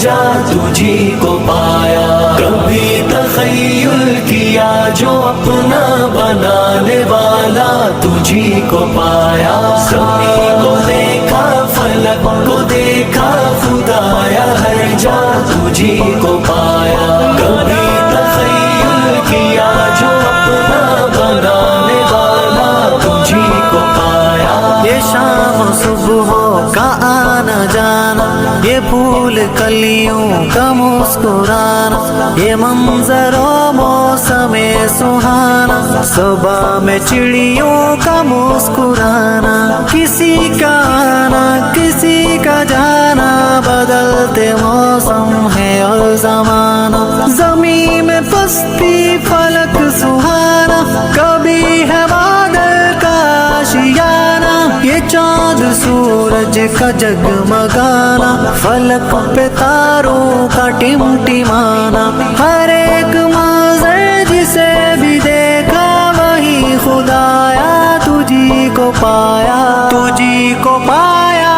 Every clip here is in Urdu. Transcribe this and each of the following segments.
جا تجھی کو پایا. کبھی تخیل کیا جو اپنا بنانے والا تجھی کو پایا. زمین کو دیکھا فلک کو دیکھا خدایا ہر جا تجھی کو پایا. کبھی تخیل کیا جو اپنا بنانے والا تجھی کو پایا. یہ شام صبح کا آنا جانا، یہ پھول کلیوں کا مسکرانا، یہ منظر و موسم سہانا، صبح میں چڑیوں کا مسکرانا، کسی کا آنا کسی کا جانا، بدلتے موسم ہے اور زمانہ. زمین میں پستی فلک سہانا، کبھی ہے بادل کا آشیانہ، یہ چاند سورج کا جگمگانا، فلک پہ تاروں کا ٹمٹمانا. ہر ایک منظر جسے بھی دیکھا وہی خدایا تجھی کو پایا، تجھی کو پایا.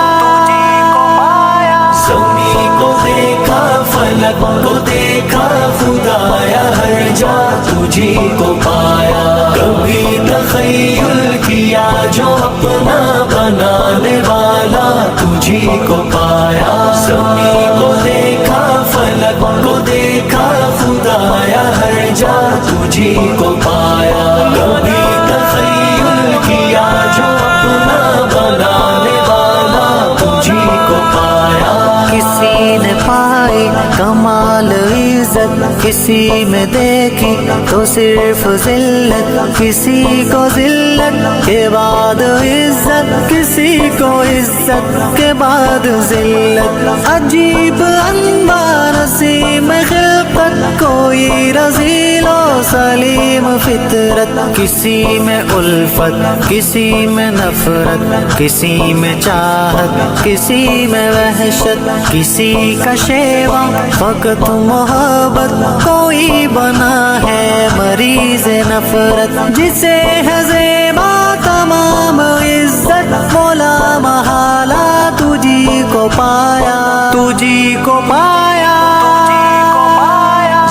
زمین کو دیکھا فلک کو دیکھا خدایا ہر جا تجھی کو پایا. کبھی تخیل کیا جو اپنا بنانے والا تجھی کو پایا. زمین کو دیکھا فلک کو دیکھا خدایا ہر جا تجھی کو پایا. کبھی تخیل کیا جو اپنا بنانے والا تجھی کو پایا. کسی نے پائی کمال عزت، کسی میں دیکھی تو صرف ذلت، کسی کو ذلت کے بعد عزت، کسی کو عزت کے بعد ذلت. عجیب انوار نسیم خلقت، کوئی رذیل و سلیم فطرت، کسی میں الفت کسی میں نفرت، کسی میں چاہت کسی میں وحشت، کسی کا شیوا فقط محبت، کوئی بنا ہے مریض نفرت. جسے ہے زیبا تمام عزت، مولا محالہ تجھی کو پایا، تجھی کو پایا.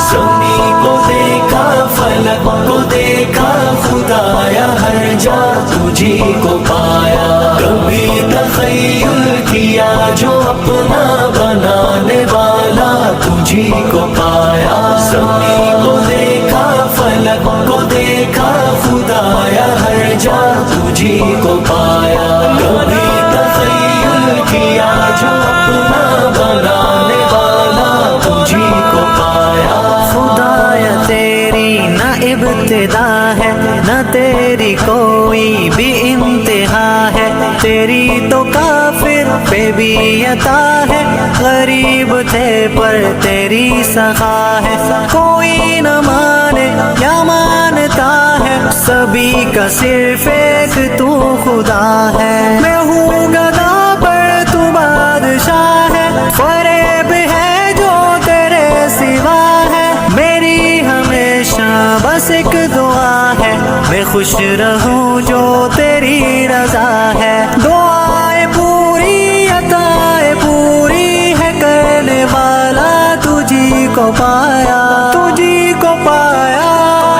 زمین کو دیکھا فلک کو دیکھا خدایا ہر جا تجھی کو پایا. کبھی تخیل کیا جو اپنا بنانے والا تجھی کو پایا. زمین کو دیکھا فلک کو دیکھا خدایا ہر جا تجھی کو پایا. کبھی تخیل کیا جو اپنا بنانے والا تجھی کو پایا. خدایا تیری نہ ابتدا ہے نہ تیری کوئی بھی انتہا ہے، تیری تو کافر پہ بھی عطا ہے، غریب تھے پر تیری سخا ہے. کوئی نہ مانے یا مانتا ہے، سبھی کا صرف ایک تو خدا ہے. میں ہوں گدا پر تو بادشاہ ہے، فریب ہے جو تیرے سوا ہے. میری ہمیشہ بس ایک دعا ہے، میں خوش رہوں جو تیری رضا ہے. دعائیں پوری عطائیں پوری ہے کرنے والا تجھی کو پایا، تجھی کو پایا،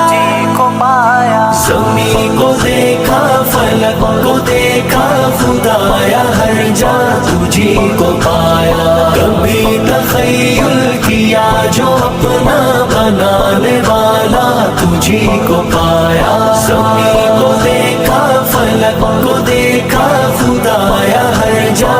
تجھی کو پایا. زمین کو دیکھا فلک کو دیکھا خدایا ہر جا تجھی کو پایا. کبھی تخیل کیا جو اپنا بنانے والا تجھی کو پایا. زمین کو دیکھا فلک کو دیکھا خدایا ہر جا